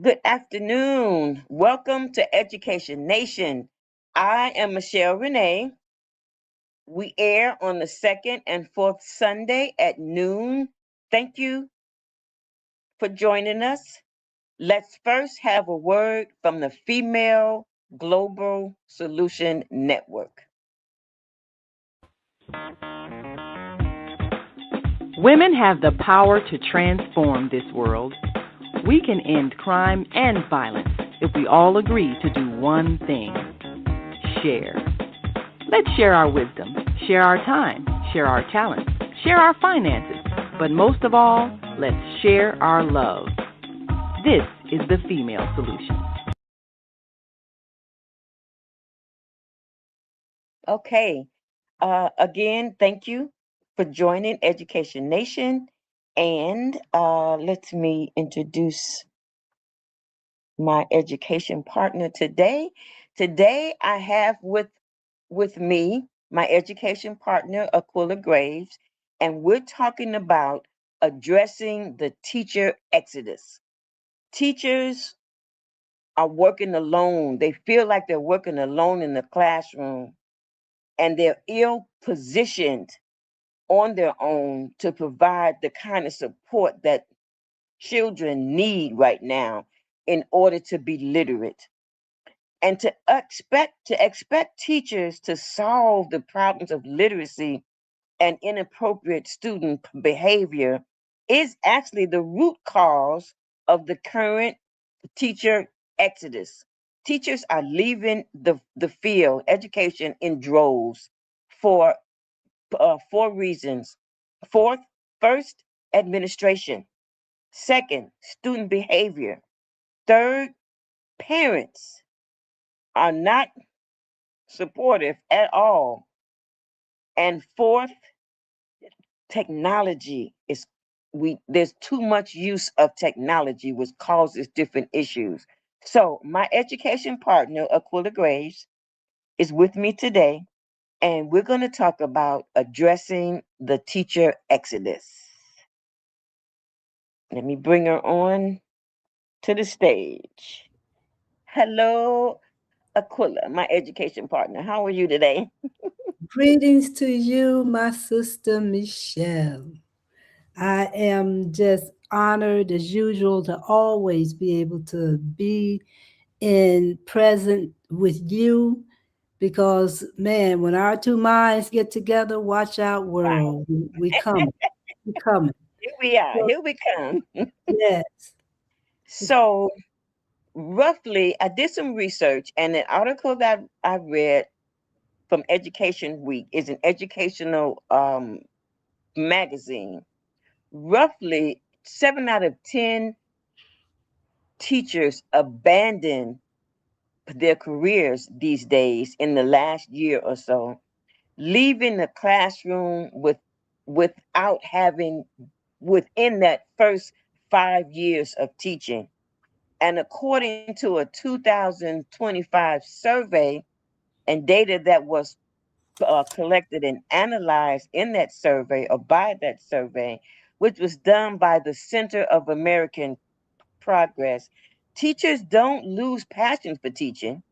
Good afternoon. Welcome to Education Nation. I am Michelle Renee. We air on the second and fourth Sunday at noon. Thank you for joining us. Let's first have a word from the Female Global Solution Network. Women have the power to transform this world. We can end crime and violence if we all agree to do one thing: share. Let's share our wisdom, share our time, share our talents, share our finances, but most of all, let's share our love. This is the Female Solution. Okay. Again, thank you for joining Education Nation. And let me introduce my education partner today. Today, I have with me my education partner, Aquila Graves, and we're talking about addressing the teacher exodus. Teachers are working alone. They feel like they're working alone in the classroom, and they're ill positioned on their own to provide the kind of support that children need right now in order to be literate. And to expect teachers to solve the problems of literacy and inappropriate student behavior is actually the root cause of the current teacher exodus. Teachers are leaving the field, education, in droves for four reasons. Fourth, first, administration. Second, student behavior. Third, parents are not supportive at all. And fourth, technology is we there's too much use of technology which causes different issues. So my education partner, Aquila Graves, is with me today, and we're going to talk about addressing the teacher exodus. Let me bring her on to the stage. Hello, Aquila, my education partner. How are you today? Greetings to you, my sister Michelle. I am just honored as usual to always be able to be in present with you because man, when our two minds get together, watch out Wow. world. We coming. We coming. Here we are. So, Here we come. yes. So, roughly, I did some research, and an article that I read from Education Week is an educational magazine. Roughly, 7 out of 10 teachers abandon their careers these days in the last year or so, leaving the classroom without having within that first 5 years of teaching. And according to a 2025 survey and data that was collected and analyzed in that survey or by that survey, which was done by the Center of American Progress, teachers don't lose passion for teaching.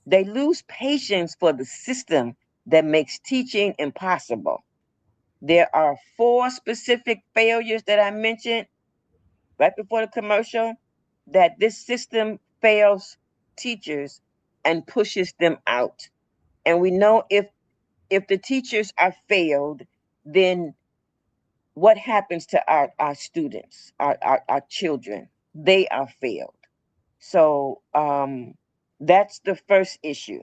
They lose patience for the system that makes teaching impossible. There are four specific failures that I mentioned right before the commercial that this system fails teachers and pushes them out. And we know if the teachers are failed, then what happens to our students, our children? They are failed. So that's the first issue.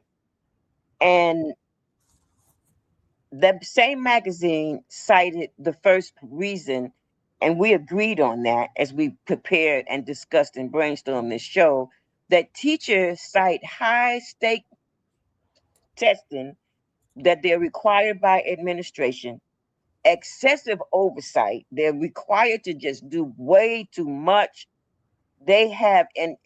And the same magazine cited the first reason, and we agreed on that as we prepared and discussed and brainstormed this show, that teachers cite high stake testing that they're required by administration, excessive oversight. They're required to just do way too much. They have, and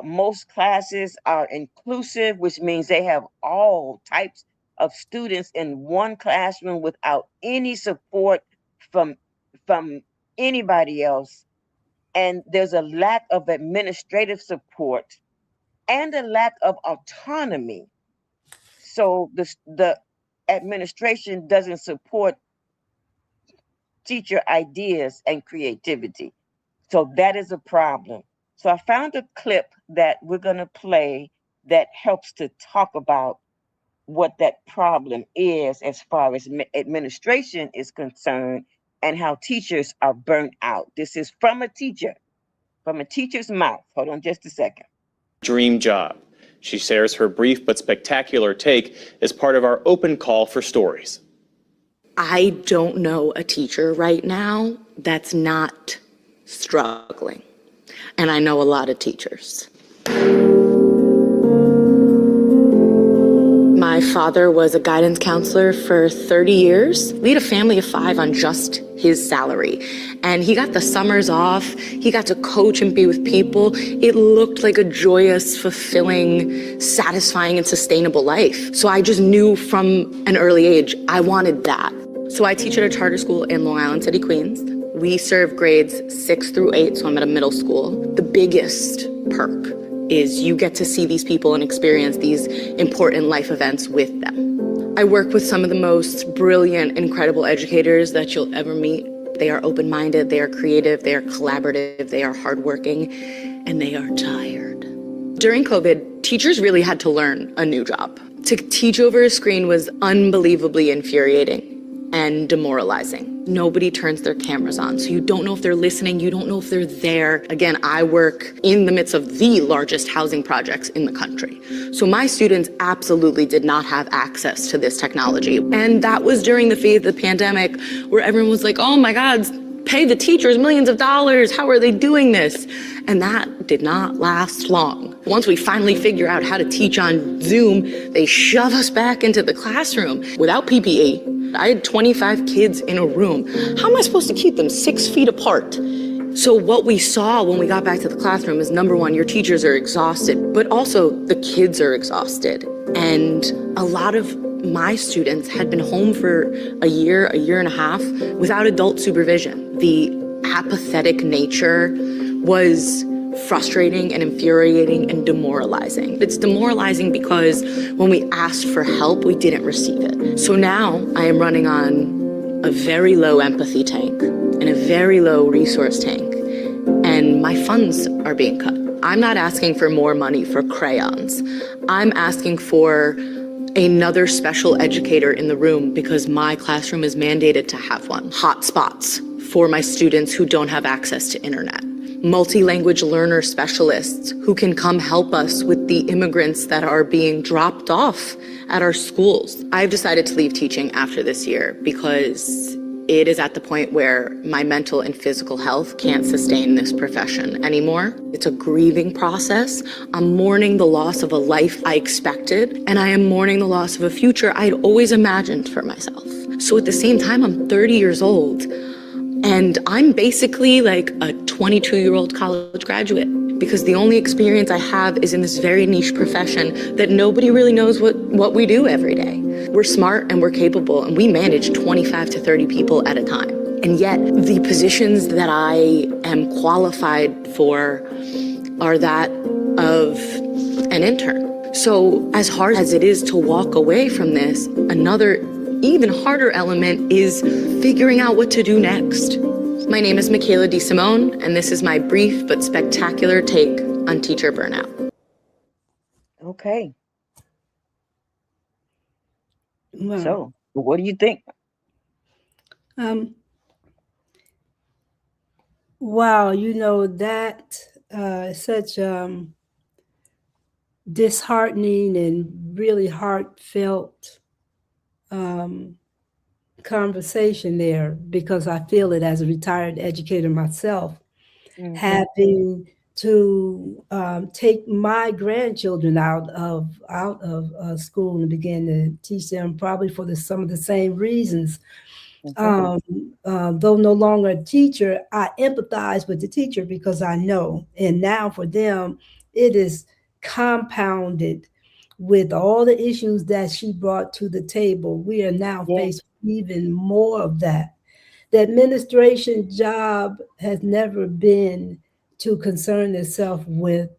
most classes are inclusive, which means they have all types of students in one classroom without any support from from anybody else. and there's a lack of administrative support and a lack of autonomy. So the administration doesn't support teacher ideas and creativity. So that is a problem. So I found a clip that we're going to play that helps to talk about what that problem is as far as administration is concerned and how teachers are burnt out. This is from a teacher's mouth. Hold on just a second. Dream job. She shares her brief but spectacular take as part of our open call for stories. I don't know a teacher right now that's not struggling. And I know a lot of teachers. My father was a guidance counselor for 30 years. We had a family of 5 on just his salary. And he got the summers off. He got to coach and be with people. It looked like a joyous, fulfilling, satisfying, and sustainable life. So I just knew from an early age, I wanted that. So I teach at a charter school in Long Island City, Queens. We serve grades 6 through 8, so I'm at a middle school. The biggest perk is you get to see these people and experience these important life events with them. I work with some of the most brilliant, incredible educators that you'll ever meet. They are open-minded, they are creative, they are collaborative, they are hardworking, and they are tired. During COVID, teachers really had to learn a new job. To teach over a screen was unbelievably infuriating and demoralizing. Nobody turns their cameras on, so you don't know if they're listening, you don't know if they're there. Again, I work in the midst of the largest housing projects in the country. So my students absolutely did not have access to this technology. And that was during the phase of the pandemic where everyone was like, oh my God, pay the teachers millions of dollars, how are they doing this? And that did not last long. Once we finally figure out how to teach on Zoom, they shove us back into the classroom without PPE. I had 25 kids in a room. How am I supposed to keep them 6 feet apart? So what we saw when we got back to the classroom is, number one, your teachers are exhausted, but also the kids are exhausted. And a lot of my students had been home for a year and a half without adult supervision. The apathetic nature was frustrating and infuriating and demoralizing. It's demoralizing because when we asked for help, we didn't receive it. So now I am running on a very low empathy tank and a very low resource tank, and my funds are being cut. I'm not asking for more money for crayons. I'm asking for another special educator in the room because my classroom is mandated to have one. Hotspots for my students who don't have access to internet. Multi-language learner specialists who can come help us with the immigrants that are being dropped off at our schools. I've decided to leave teaching after this year because it is at the point where my mental and physical health can't sustain this profession anymore. It's a grieving process. I'm mourning the loss of a life I expected, and I am mourning the loss of a future I'd always imagined for myself. So at the same time, I'm 30 years old, and I'm basically like a 22-year-old college graduate because the only experience I have is in this very niche profession that nobody really knows what we do every day. We're smart and we're capable, and we manage 25 to 30 people at a time. And yet the positions that I am qualified for are that of an intern. So as hard as it is to walk away from this, another even harder element is figuring out what to do next. My name is Michaela DeSimone, and this is my brief but spectacular take on teacher burnout. Okay. Wow. So, what do you think? Wow, that such disheartening and really heartfelt conversation there, because I feel it as a retired educator myself, having to take my grandchildren out of school and begin to teach them, probably for some of the same reasons. Though no longer a teacher, I empathize with the teacher because I know. And now for them, it is compounded with all the issues that she brought to the table. We are now faced with even more of that. The administration job has never been to concern itself with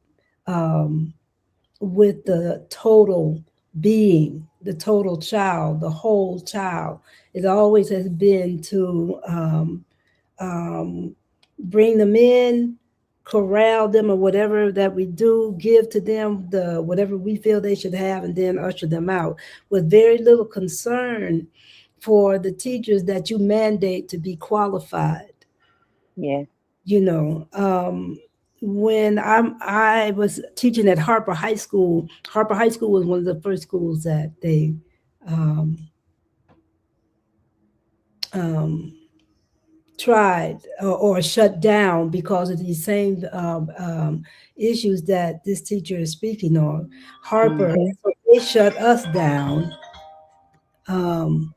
the total being, the total child, the whole child. It always has been to um, bring them in, corral them, or whatever that we do, give to them the whatever we feel they should have, and then usher them out with very little concern for the teachers that you mandate to be qualified. Yeah. You know, when I was teaching at Harper High School, Harper High School was one of the first schools that they um, um, tried or shut down because of these same issues that this teacher is speaking on. Harper, Hmm. so they shut us down. Um,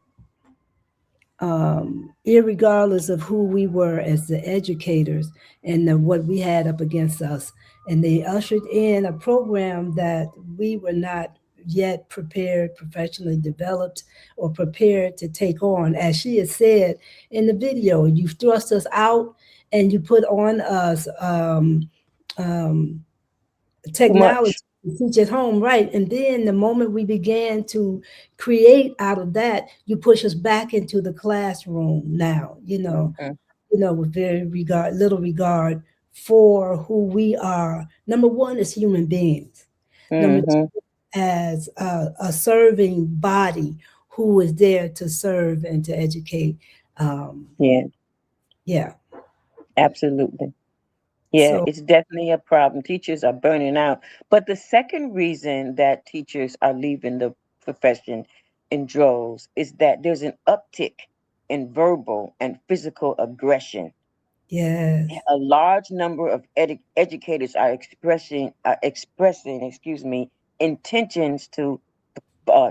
Irregardless of who we were as the educators and what we had up against us. And they ushered in a program that we were not yet prepared, professionally developed, or prepared to take on. As she has said in the video, you thrust us out and you put on us um, Too technology much. to teach at home, right? And then the moment we began to create out of that, you push us back into the classroom now, Hmm. with very little regard for who we are. Number one is human beings. Number Hmm. two, as a serving body who is there to serve and to educate. Um, Yeah, yeah. absolutely. Yeah, So it's definitely a problem. Teachers are burning out. But the second reason that teachers are leaving the profession in droves is that there's an uptick in verbal and physical aggression. yes, A large number of educators are expressing, excuse me, intentions to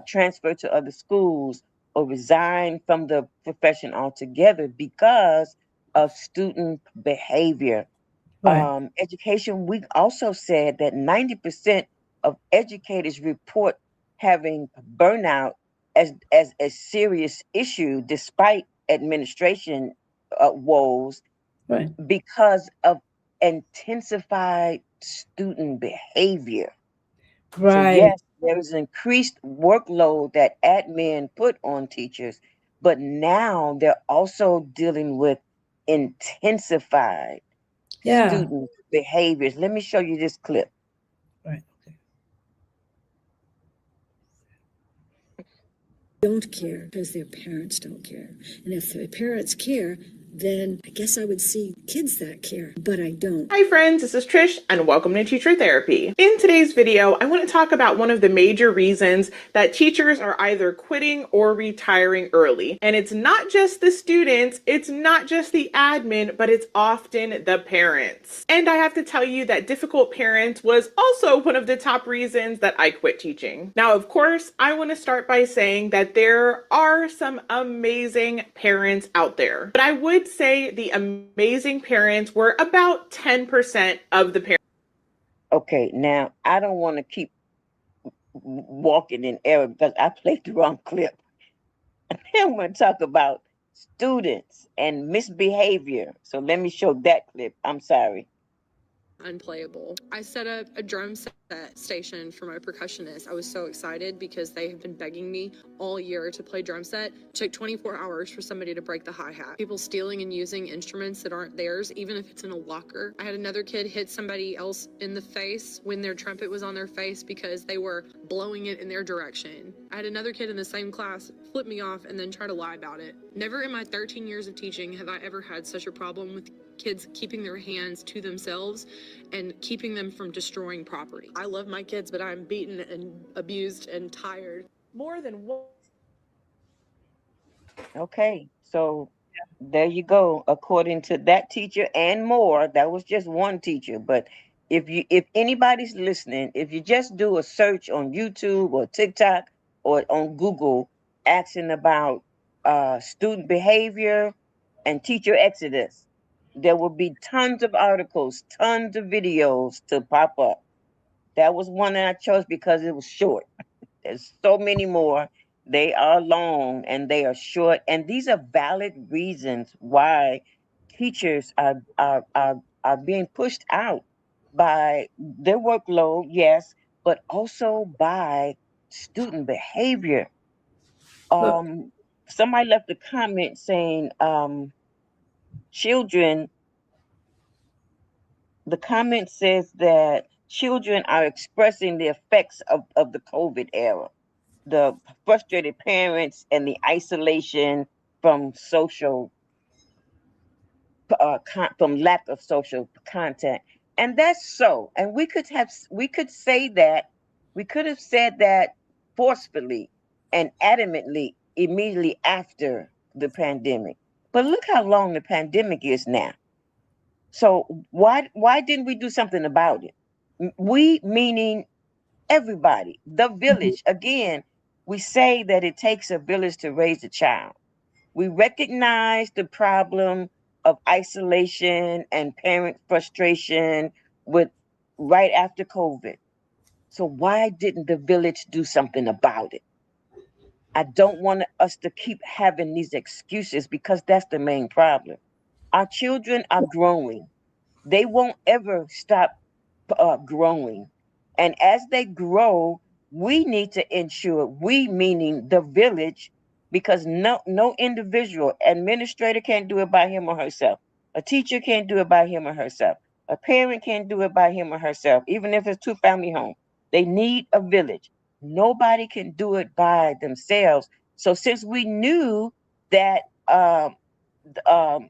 transfer to other schools or resign from the profession altogether because of student behavior. right, Education Week also said that 90% of educators report having burnout as a serious issue despite administration woes right, because of intensified student behavior. So right. yes, there is increased workload that admin put on teachers, but now they're also dealing with intensified Yeah, student behaviors. Let me show you this clip. right. Don't care because their parents don't care. And if their parents care, then I guess I would see kids that care, but I don't. Hi friends, this is Trish and welcome to Teacher Therapy. In today's video, I want to talk about one of the major reasons that teachers are either quitting or retiring early. And it's not just the students, it's not just the admin, but it's often the parents. And I have to tell you that difficult parents was also one of the top reasons that I quit teaching. Now, of course, I want to start by saying that there are some amazing parents out there, but I would say the amazing parents were about 10% of the parents. Okay, now I don't want to keep walking in error because I played the wrong clip. I'm going to talk about students and misbehavior. So let me show that clip. I'm sorry. Unplayable. I set up a drum set station for my percussionist. I was so excited because they have been begging me all year to play drum set. It took 24 hours for somebody to break the hi-hat. People stealing and using instruments that aren't theirs, even if it's in a locker. I had another kid hit somebody else in the face when their trumpet was on their face because they were blowing it in their direction. I had another kid in the same class flip me off and then try to lie about it. Never in my 13 years of teaching have I ever had such a problem with kids keeping their hands to themselves and keeping them from destroying property. I love my kids, but I'm beaten and abused and tired. More than one. Okay, so there you go. According to that teacher and more, that was just one teacher. But if anybody's listening, if you just do a search on YouTube or TikTok or on Google, asking about student behavior and teacher exodus, there will be tons of articles, tons of videos to pop up. That was one that I chose because it was short. There's so many more. They are long and they are short, and these are valid reasons why teachers are are being pushed out by their workload, yes, but also by student behavior. But Um, Somebody left a comment saying, children, the comment says that children are expressing the effects of the COVID era, the frustrated parents and the isolation from social from lack of social contact. And that's so. And we could say that we could have said that forcefully and adamantly immediately after the pandemic. But look how long the pandemic is now. So why didn't we do something about it? We meaning everybody, the village. Again, we say that it takes a village to raise a child. We recognize the problem of isolation and parent frustration with right after COVID. So why didn't the village do something about it? I don't want us to keep having these excuses because that's the main problem. Our children are growing. They won't ever stop growing. And as they grow, we need to ensure, we meaning the village, because no individual administrator can't do it by him or herself. A teacher can't do it by him or herself. A parent can't do it by him or herself, even if it's two family home. They need a village. Nobody can do it by themselves. So since we knew that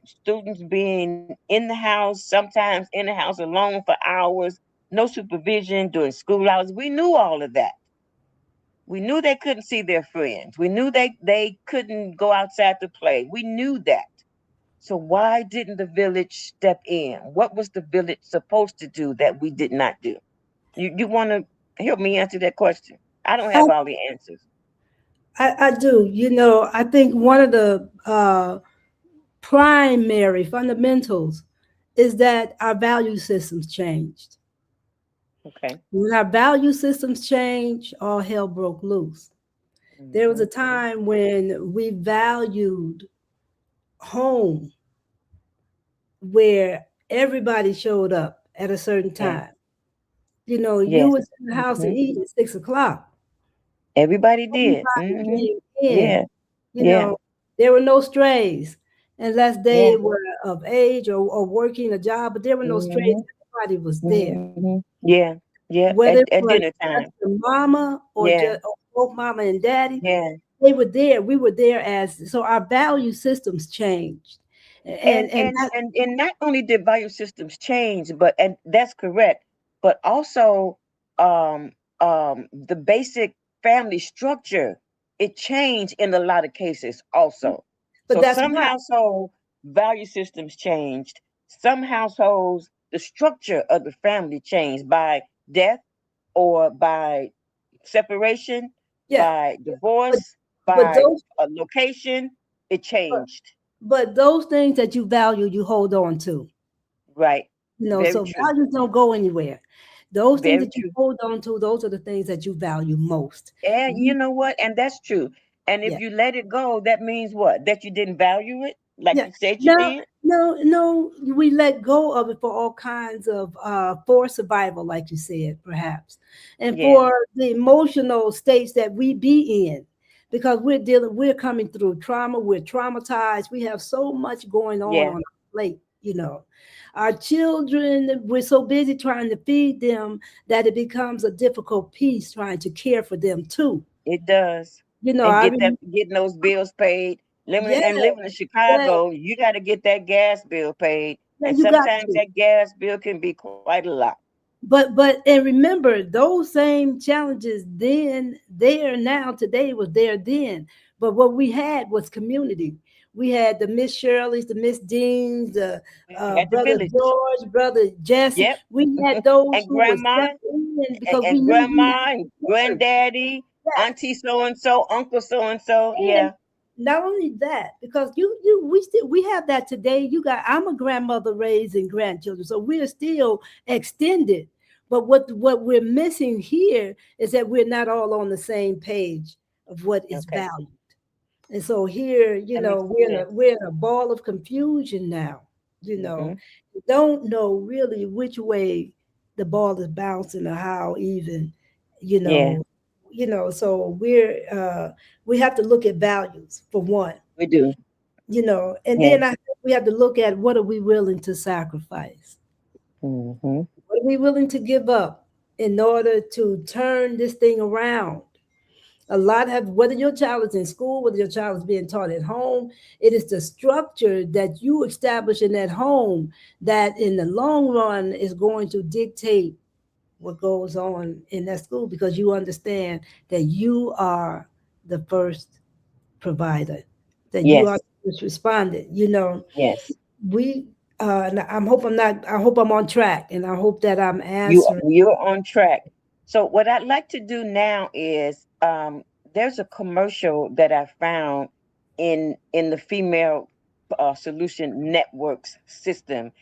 students being in the house, sometimes in the house alone for hours, no supervision during school hours. We knew all of that. We knew they couldn't see their friends. We knew they couldn't go outside to play. We knew that. So why didn't the village step in? What was the village supposed to do that we did not do? You want to help me answer that question? I don't I, have all the answers. I do. I think one of the primary fundamentals is that our value systems changed. Okay. When our value systems changed, all hell broke loose. There was a Mm-hmm. time when we valued home, where everybody showed up at a certain Yeah. time. You Yes. was in the house to Mm-hmm. eat at 6 o'clock. Everybody did. Everybody Mm-hmm. came in. Yeah. You Yeah. know, there were no strays unless they Yeah. were of age or working a job, but there were no strays. Mm-hmm. Everybody was there. Mm-hmm. Yeah. Yeah. Whether it At was dinner just time. the mama or Yeah. just or both mama and daddy, Yeah. they were there. We were there as so our value systems changed. And that And not only did value systems change, but and that's correct, but also the basic family structure, it changed in a lot of cases also. but So that's some why. household value systems changed. Some households, the structure of the family changed by death or by separation, Yeah. by But divorce, but by those a location. It but, changed. but those things that you value, you hold on to. Right. Very So true. values don't go anywhere. Those things Very that you true. hold on to, those are the things that you value most. And you You, know what? And that's true. And if yeah. you let it go, that means what? That you didn't value it like Yeah. you said you No, did? no, we let go of it for all kinds of for survival, like you said, perhaps. And Yeah. for the emotional states that we be in. Because we're coming through trauma, we're traumatized, we have so much going on Yeah. our plate. Our children, we're so busy trying to feed them that it becomes a difficult piece trying to care for them too. It does. And I getting those bills paid. yeah, Living in yeah, Chicago, you got to get that gas bill paid. yeah, And you got sometimes to. that gas bill can be quite a lot. And remember those same challenges then, there now, today was there then. But what we had was community. We had the Miss Shirley's, the Miss Deans, the At the brother village. George, brother Jesse. Yep. We had those And who would grandma step in because we and knew we had grandma and to serve. granddaddy, Yes. auntie so and so, uncle so and so. And Yeah. not only that, because we have that today. I'm a grandmother raising grandchildren, so we're still extended. But what we're missing here is that we're not all on the same page of what is Okay. valued. And so here, That makes we're in a sense. we're in a ball of confusion now. you know, Mhm. don't know really which way the ball is bouncing or how even, you Yeah, know, so we have to look at values for one, we do. and then Yes. we have to look at what are we willing to sacrifice? Mhm. What are we willing to give up in order to turn this thing around? A lot have, whether your child is in school, whether your child is being taught at home, it is the structure that you establish in that home that in the long run is going to dictate what goes on in that school, because you understand that you are the first provider, that you are Yes. the first respondent. Yes. We and I hope I'm on track, and I hope that I'm answering. You're on track. So what I'd like to do now is there's a commercial that I found in the female solution networks system,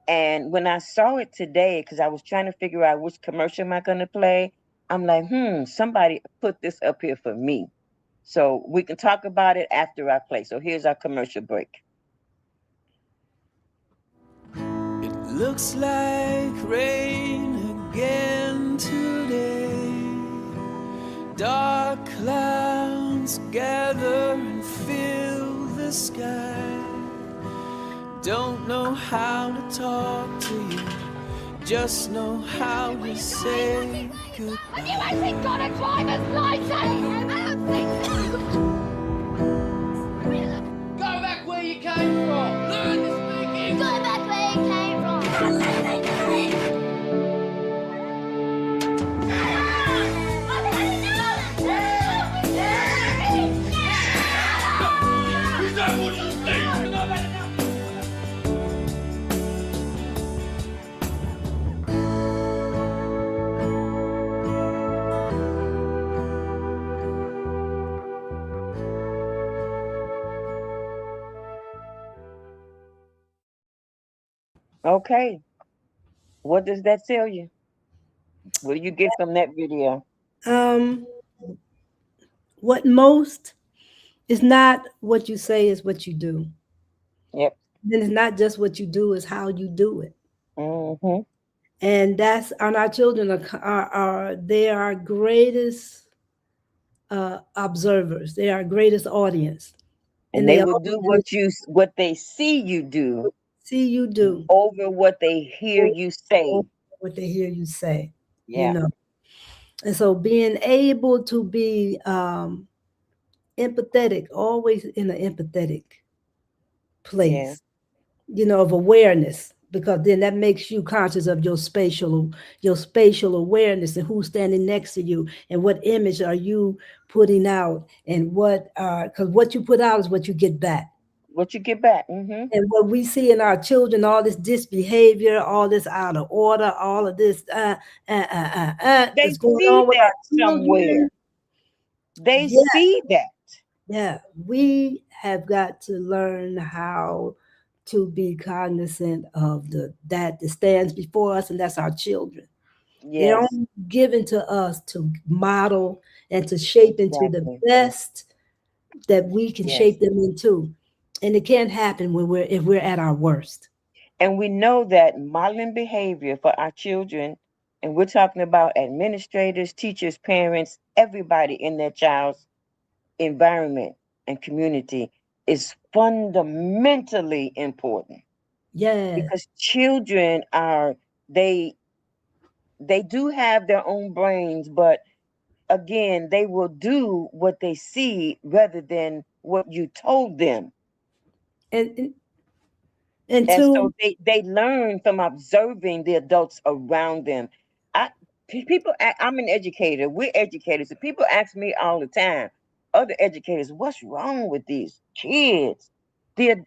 and when I saw it today, because I was trying to figure out which commercial am I going to play, I'm like, somebody put this up here for me. So we can talk about it after I play. So here's our commercial break. It looks like rain again today. Dark clouds gather and fill the sky. Don't know how to talk to you, just know how to say goodbye. Have you actually got a driver's license? I don't think so. Go back where you came from. Learn to speak English. Go back where you came from. Is that what you think? Okay, what does that tell you? What do you get from that video? Um, what most is not what you say, is what you do. Yep. Then it's not just what you do, is how you do it. Mhm. And that's, and our children are they are our greatest observers. They are our greatest audience, And and they they will always do what they see you do see you do over what they hear you say. what they hear you say. You Yeah. know, and so being able to be empathetic, always in an empathetic Yeah. place, of awareness, because then that makes you conscious of your spatial awareness and who's standing next to you and what image are you putting out, and what because what you put out is what you get back. What you get back. Mhm. And what we see in our children, all this disbehavior, all this out of order, all of this They that's going see on with that our children. somewhere. They Yeah, see that. yeah, we have got to learn how to be cognizant of the that stands before us, and that's our children. They're Yes. only given to us to model and to shape into the Exactly. best that we can Yes. shape them into. And it can't happen when we're at our worst. And we know that modeling behavior for our children, and we're talking about administrators, teachers, parents, everybody in their child's environment and community, is fundamentally important, Yeah. because children are, they they do have their own brains, but again, they will do what they see rather than what you told them. And and, and And so two, they learn from observing the adults around them. I I'm an educator. We're educators. So people ask me all the time, other educators, what's wrong with these kids?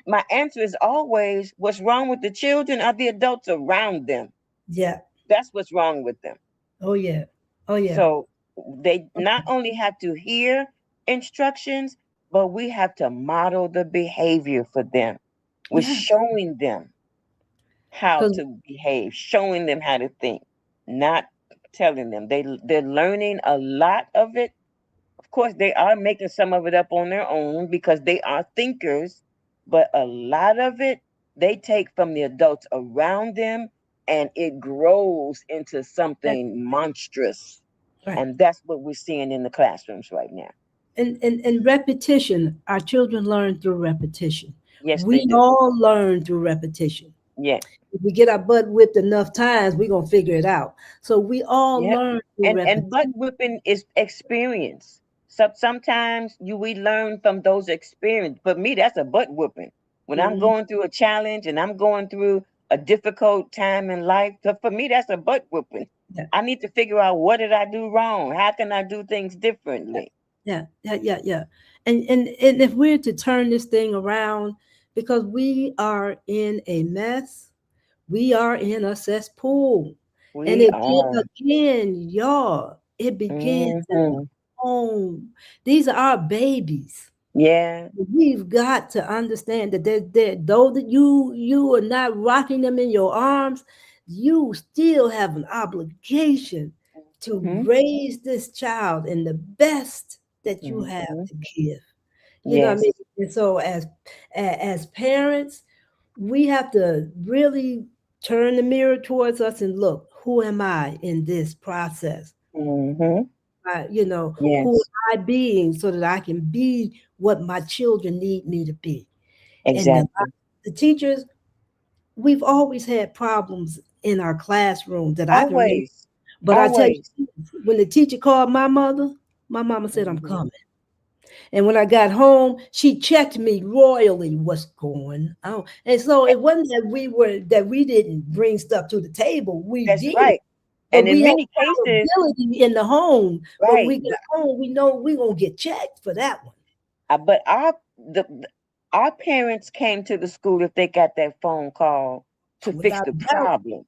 My answer is always, what's wrong with the children are the adults around them. yeah. That's what's wrong with them. Oh yeah. Oh yeah. So they not only have to hear instructions, but we have to model the behavior for them. We're Yeah. showing them how Because to behave, showing them how to think, not telling them. They're learning a lot of it. Of course, they are making some of it up on their own because they are thinkers, but a lot of it they take from the adults around them, and it grows into something monstrous. Right. And that's what we're seeing in the classrooms right now. And repetition, our children learn through repetition. Yes, they We do. all learn through repetition. Yeah. If we get our butt whipped enough times, we're gonna figure it out. So we all Yep. learn through And butt repetition. whipping is experience. So sometimes we learn from those experience. For me, that's a butt whipping. When I'm Mhm. going through a challenge and I'm going through a difficult time in life, so for me, that's a butt whipping. Yeah, I need to figure out, what did I do wrong? How can I do things differently? yeah. And if we're to turn this thing around, because we are in a mess, we are in a cesspool. And We it are. again, y'all, it begins in the Hmm. home. These are our babies. Yeah. We've got to understand that though that you are not rocking them in your arms, you still have an obligation to Hmm. raise this child in the best that you have Hmm. to give. You know what I mean? Yes. And so as parents, we have to really turn the mirror towards us and look, who am I in this process? Hmm. Who Yes. am I being so that I can be what my children need me to be? And Exactly. the teachers, we've always had problems in our classroom that I can remember. Always. But I tell Always. you, when the teacher called my mother, my mama said, I'm Hmm. coming. And when I got home, she checked me royally, what's going on. And so it wasn't that we didn't bring stuff to the table. We That's did, right. but And we in had many cases, accountability in the home. But when right. we get home, we know we're gonna get checked for that one. But our parents came to the school if they got that phone call to fix Without the a doubt. problem.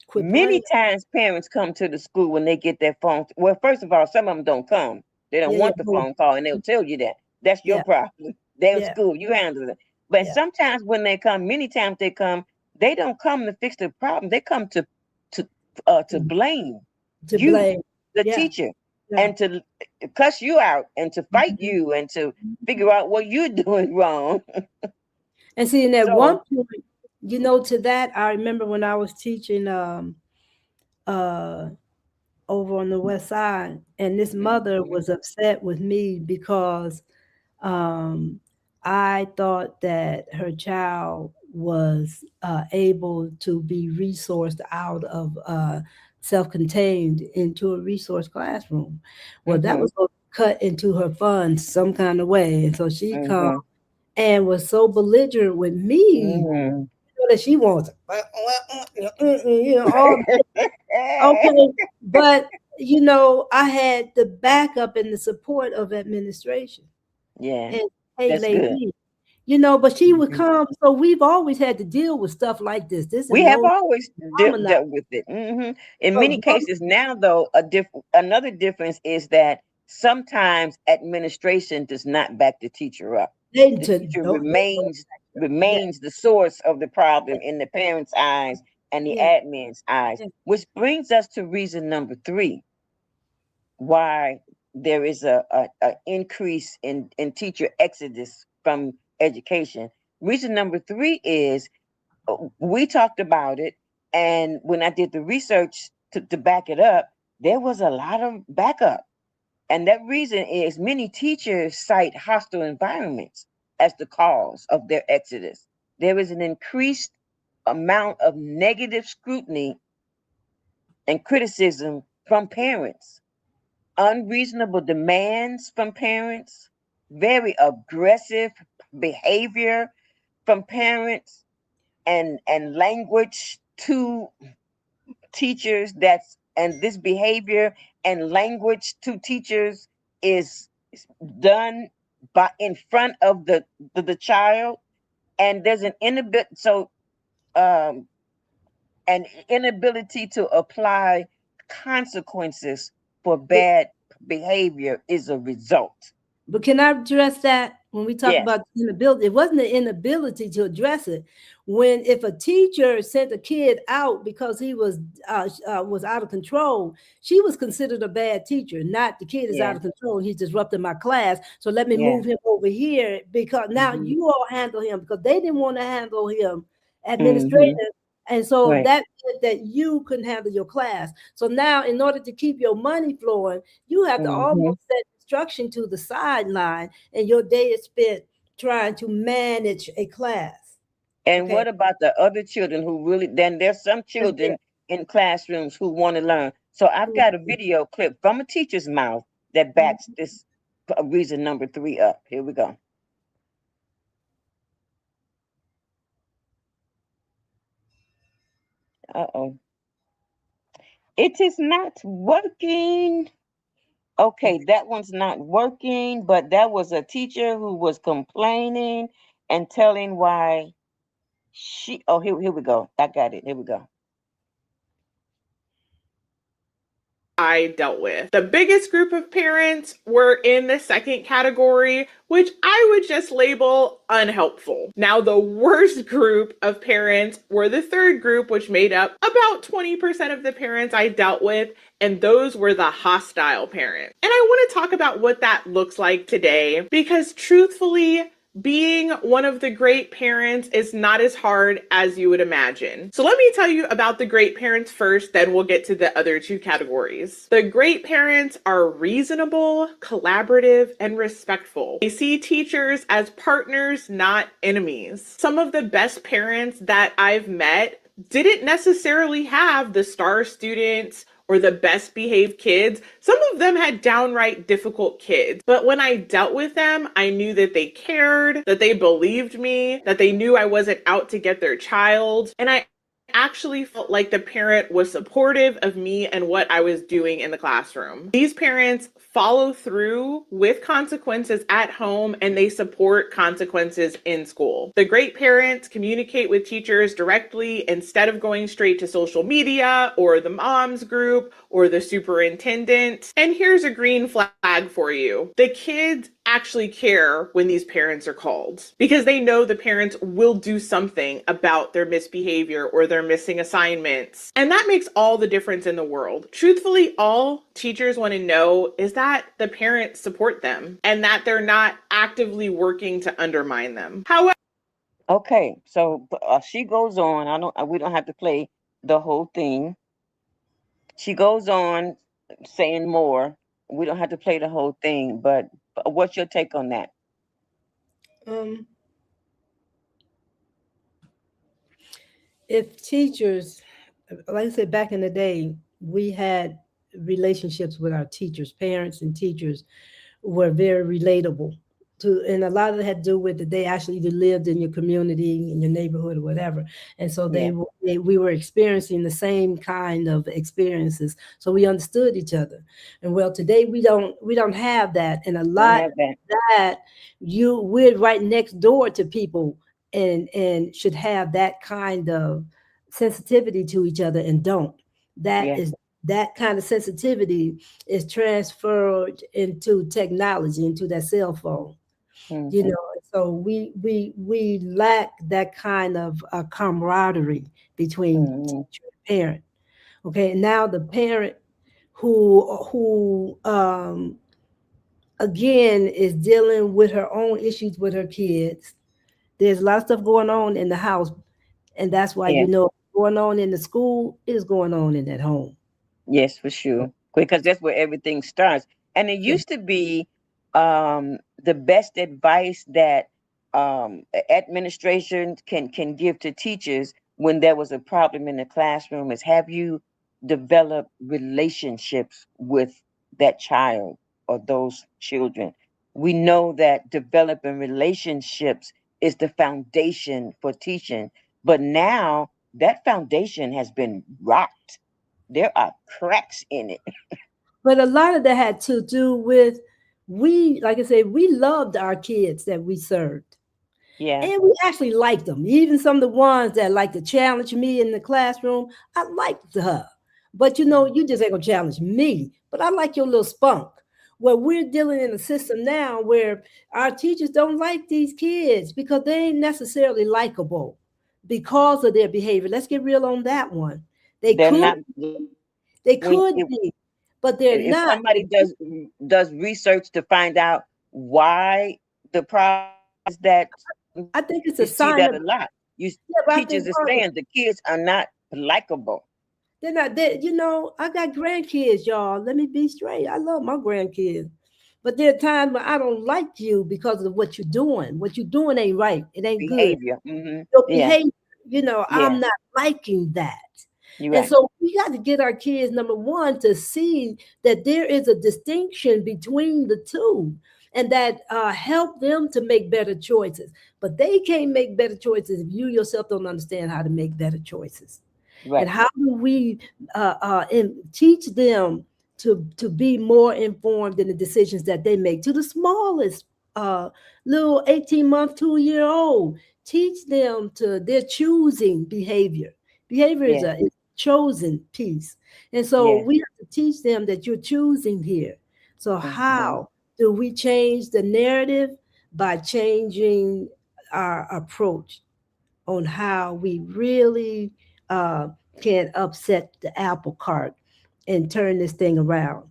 Quit Many playing. times parents come to the school when they get their phone. Well, first of all, some of them don't come. They don't Yeah, want the no, phone call, and they'll tell you that. That's your yeah, problem. They're in yeah, school. You handle it. But yeah. sometimes when they come, many times they come, they don't come to fix the problem. They come to to Mm. blame To you, blame. the Yeah, teacher, yeah. and to cuss you out and to fight Mhm. you and to figure out what you're doing wrong. And see, and at one So, point, to that, I remember when I was teaching uh over on the west side, and this mother mhm, was upset with me because um, I thought that her child was able to be resourced out of self-contained into a resource classroom. Well, that mhm, was gonna cut into her funds some kind of way, and so she come mhm, and was so belligerent with me mhm. that she wants, all okay, but I had the backup and the support of administration. Yeah, And hey, that's good. lady, but she would Mhm. come. So we've always had to deal with stuff like this. This is We have no always phenomenon. dealt with it. In So many cases now, though, another difference is that sometimes administration does not back the teacher up. they The to teacher don't they don't yeah, remains the source of the problem in the parents' eyes and the yeah, admin's eyes, yeah. which brings us to reason number three, why there is a increase in teacher exodus from education. Reason number three is, we talked about it, and when I did the research to back it up, there was a lot of backup. And that reason is, many teachers cite hostile environments as the cause of their exodus. There is an increased amount of negative scrutiny and criticism from parents, unreasonable demands from parents, very aggressive behavior from parents, and language to teachers, and this behavior and language to teachers is done by in front of the child, and there's um an inability to apply consequences for But bad behavior is a result. but can I address that when we talk Yes. about the inability? It wasn't the inability to address it. When if a teacher sent a kid out because he was out of control, she was considered a bad teacher. Not the kid is out Yeah. of control. He's disrupting my class. So let me Yeah. move him over here because now Hmm. you all handle him because they didn't want to handle him administrative. And so Right. that meant that you couldn't handle your class. So now, in order to keep your money flowing, you have to Mm-hmm. almost set instruction to the sideline, and your day is spent trying to manage a class. And Okay. what about the other children who really, then there's some And children in classrooms who want to learn. So I've got a video clip from a teacher's mouth that there- backs this reason number 3 up. Here we go. Uh-oh. It is not working. Okay, that one's not working, but that was a teacher who was complaining and telling why here we go. I got it. Here we go. I dealt with. The biggest group of parents were in the second category, which I would just label unhelpful. Now, the worst group of parents were the third group, which made up about 20% of the parents I dealt with, and those were the hostile parents. And I want to talk about what that looks like today, because truthfully, being one of the great parents is not as hard as you would imagine. So let me tell you about the great parents first, then we'll get to the other two categories. The great parents are reasonable, collaborative, and respectful. They see teachers as partners, not enemies. Some of the best parents that I've met didn't necessarily have the star students or the best behaved kids. Some of them had downright difficult kids. But when I dealt with them, I knew that they cared, that they believed me, that they knew I wasn't out to get their child. And I actually felt like the parent was supportive of me and what I was doing in the classroom. These parents follow through with consequences at home, and they support consequences in school. The great parents communicate with teachers directly instead of going straight to social media or the mom's group or the superintendent. And here's a green flag for you. The kids actually care when these parents are called because they know the parents will do something about their misbehavior or their missing assignments. And that makes all the difference in the world. Truthfully, all teachers want to know is that the parents support them and that they're not actively working to undermine them. However, Okay, so she goes on. We don't have to play the whole thing. She goes on saying more. We don't have to play the whole thing, but what's your take on that? Um, if teachers, like I said, back in the day, we had relationships with our teachers, parents and teachers were very relatable to, and a lot of it had to do with that they actually either lived in your community, in your neighborhood, or whatever, and so Yeah, we were experiencing the same kind of experiences, so we understood each other. And well, today we don't have that, and a don't lot have that. that we're right next door to people and should have that kind of sensitivity to each other and don't. That Yeah. is that kind of sensitivity is transferred into technology, into that cell phone. You Mm-hmm. know, so we lack that kind of camaraderie between Mm-hmm. teacher and parent. Okay, now the parent who again is dealing with her own issues with her kids. There's a lot of stuff going on in the house, and that's why Yeah. going on in the school is going on in that home. Yes, for sure. Because that's where everything starts. And it Yeah. used to be the best advice that administration can give to teachers when there was a problem in the classroom is have you develop relationships with that child or those children. We know that developing relationships is the foundation for teaching, but now that foundation has been rocked. There are cracks in it. But a lot of that had to do with like I said, we loved our kids that we served. Yeah. And we actually liked them. Even some of the ones that like to challenge me in the classroom, I liked her. But you just ain't gonna challenge me. But I like your little spunk. Well, we're dealing in a system now where our teachers don't like these kids because they ain't necessarily likable because of their behavior. Let's get real on that one. They They're could not they when could be, but they're if not. somebody does research to find out why the problem is that I think it's you a see sign that of a lot. but I teachers think are saying the kids are not likable. they're not there. I got grandkids, y'all. Let me be straight. I love my grandkids. But there are times when I don't like you because of what you're doing. What you're doing ain't right. It ain't good. Behavior. Mm-hmm. Your Yeah. behavior, Yeah. I'm not liking that. You're And right. so we got to get our kids, number one, to see that there is a distinction between the two and that help them to make better choices. But they can't make better choices if you yourself don't understand how to make better choices. Right. And how do we teach them to be more informed in the decisions that they make to the smallest little 18-month, 2-year-old? Teach them to their choosing behavior. Behavior is Yeah. a chosen piece. And so Yeah. we have to teach them that you're choosing here. So Mm-hmm. how do we change the narrative? By changing our approach on how we really can upset the apple cart and turn this thing around.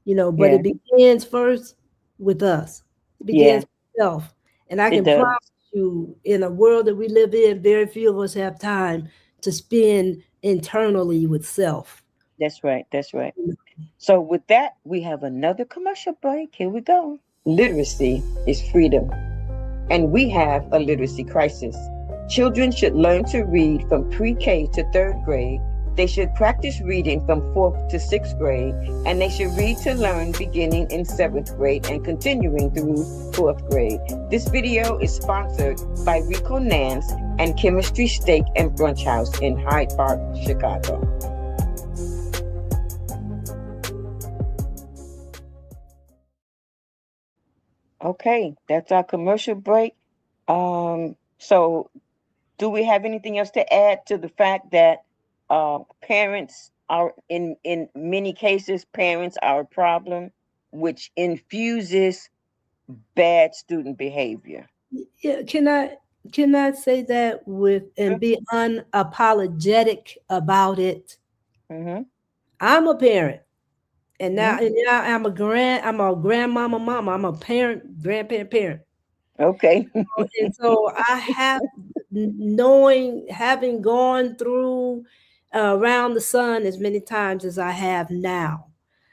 But Yeah. it begins first with us. It Yeah. begins with self. And I It can promise does. you, in a world that we live in, very few of us have time to spend internally with self. That's right. That's right. So with that, we have another commercial break. Here we go. Literacy is freedom, and we have a literacy crisis. Children should learn to read from pre-K to third grade. They should practice reading from fourth to sixth grade, and they should read to learn beginning in seventh grade and continuing through fourth grade. This video is sponsored by Rico Nance and Chemistry Steak and Brunch House in Hyde Park, Chicago. Okay, that's our commercial break. So do we have anything else to add to the fact that parents are in many cases parents are a problem, which infuses bad student behavior? Yeah, can I say that with and be unapologetic about it? Mm-hmm. I'm a parent. And now, Mm-hmm. and now I'm a grandmama, mama. I'm a parent, grandparent, parent. Okay. And so I have knowing, having gone through around the sun as many times as I have now.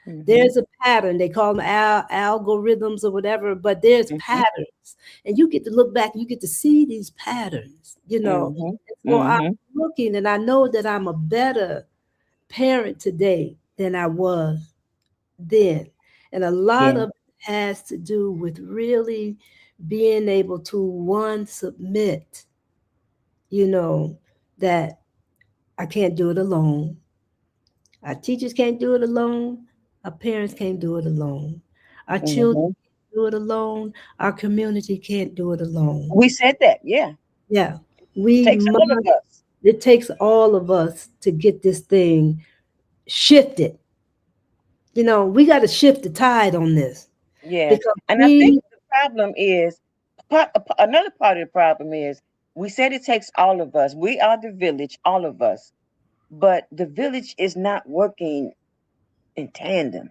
Mm-hmm. There's a pattern. They call them algorithms or whatever, but there's Mm-hmm. patterns, and you get to look back and you get to see these patterns. Mm-hmm. And so I'm Mm-hmm. looking, and I know that I'm a better parent today than I was then. And a lot Yeah. of it has to do with really being able to, one, submit, you know, that I can't do it alone. Our teachers can't do it alone. Our parents can't do it alone. Our children Mm-hmm. can't do it alone. Our community can't do it alone. We said that. Yeah. Yeah. We Takes must, all of us. it takes all of us to get this thing shifted. We got to shift the tide on this Yeah. because And I think we the problem is another part of the problem is we said it takes all of us. We are the village, all of us. But the village is not working in tandem.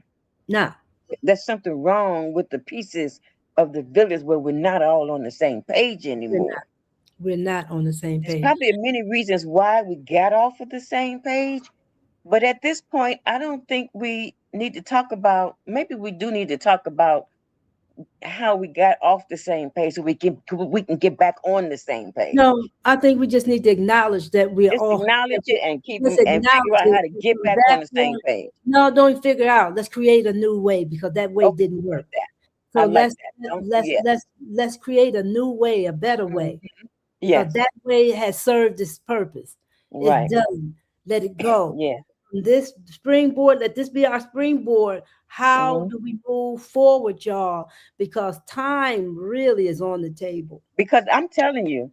not. There's something wrong with the pieces of the village where we're not all on the same page We're anymore. not. We're not on the same There's page. probably many reasons why we got off of the same page, but at this point, I don't think we need to talk about. Maybe we do need to talk about how we got off the same page so we can get back on the same page. No, I think we just need to acknowledge that we're Just all. acknowledge it and keep Let's and figure acknowledge out it. how to And get from back on that the same point, page. no, don't figure out. Let's create a new way because that way Okay, didn't I work. like that. I So like let's that. Don't let's yes. let's let's create a new way, a better way, Mhm. because Yes. that way has served its purpose. It's Right. done. Let it go. Yeah. This springboard, let this be our springboard. How Hmm. do we move forward, y'all? Because time really is on the table. Because I'm telling you,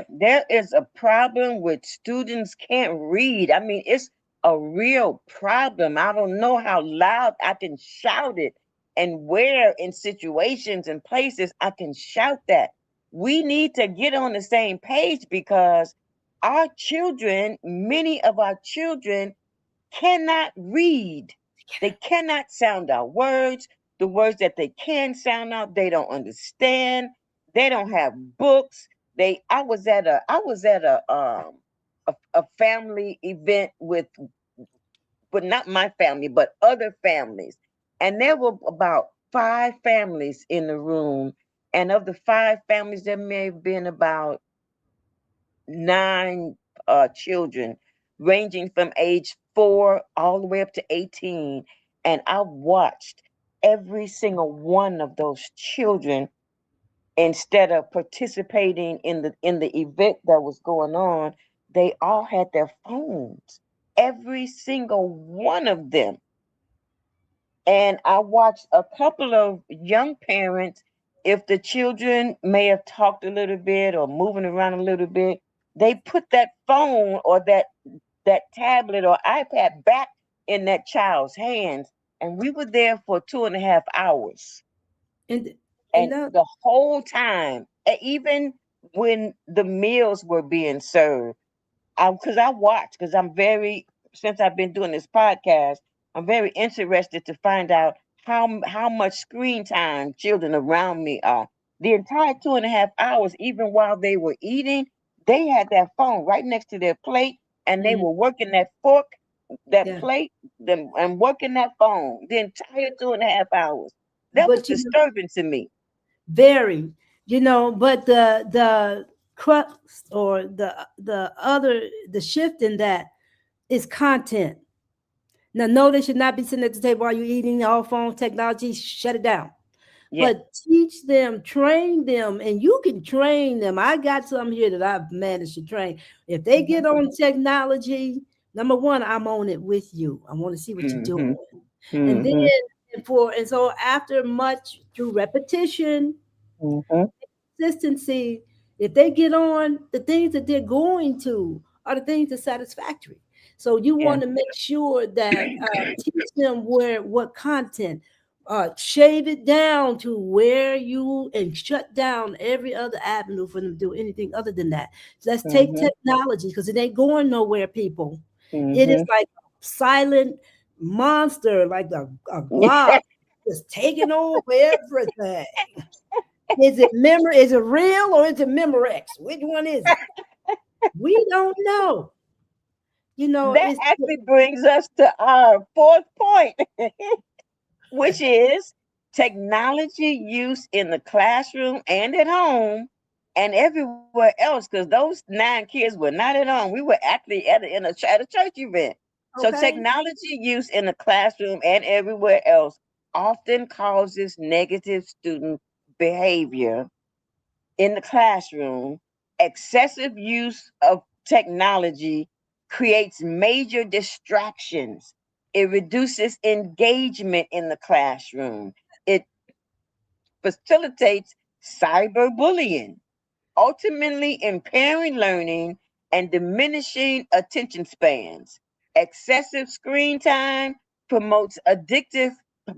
there is a problem with students can't read. I mean, it's a real problem. I don't know how loud I can shout it and where in situations and places I can shout that. We need to get on the same page because our children, many of our children, cannot read. They cannot sound out words. The words that they can sound out, they don't understand. They don't have books. I was at a family event with, but not my family, but other families. And there were about 5 families in the room. And of the 5 families, there may have been about 9 children, ranging from age 4 all the way up to 18. And I watched every single one of those children, instead of participating in the event that was going on, they all had their phones. Every single one of them. And I watched a couple of young parents, if the children may have talked a little bit or moving around a little bit, they put that phone or that tablet or iPad back in that child's hands. And we were there for 2.5 hours. And And now, the whole time, even when the meals were being served, because I watch, because since I've been doing this podcast, I'm very interested to find out how much screen time children around me are. The entire 2.5 hours, even while they were eating, they had that phone right next to their plate, and they mhm, were working that fork, that yeah, plate, them and working that phone the entire 2.5 hours. That was but disturbing to me. very, but the crux or the shift in that is content. Now, no, they should not be sitting at the table while you're eating. All phone technology, shut it down. Yeah. But teach them, train them, and you can train them. I got some here that I've managed to train. If they get on technology, number one, I'm on it with you. I want to see what you're doing. Mm-hmm. And then Mm-hmm. and so after much through repetition, Mm-hmm. consistency, if they get on, the things that they're going to are the things that's satisfactory. So you Yeah. want to make sure that teach them what content, shave it down to where you and shut down every other avenue for them to do anything other than that. So let's take Mm-hmm. technology because it ain't going nowhere, people. It is Mm-hmm. like a silent monster, like a glob, just taking over everything. Is it memory? Is it real or is it Memorex? Which one is it? We don't know. That It's actually brings us to our fourth point, which is technology use in the classroom and at home and everywhere else. Because those 9 kids were not at home. We were actually at a church event. So okay. technology use in the classroom and everywhere else often causes negative student behavior in the classroom. Excessive use of technology creates major distractions. It reduces engagement in the classroom. It facilitates cyberbullying, ultimately impairing learning and diminishing attention spans. Excessive screen time promotes addictive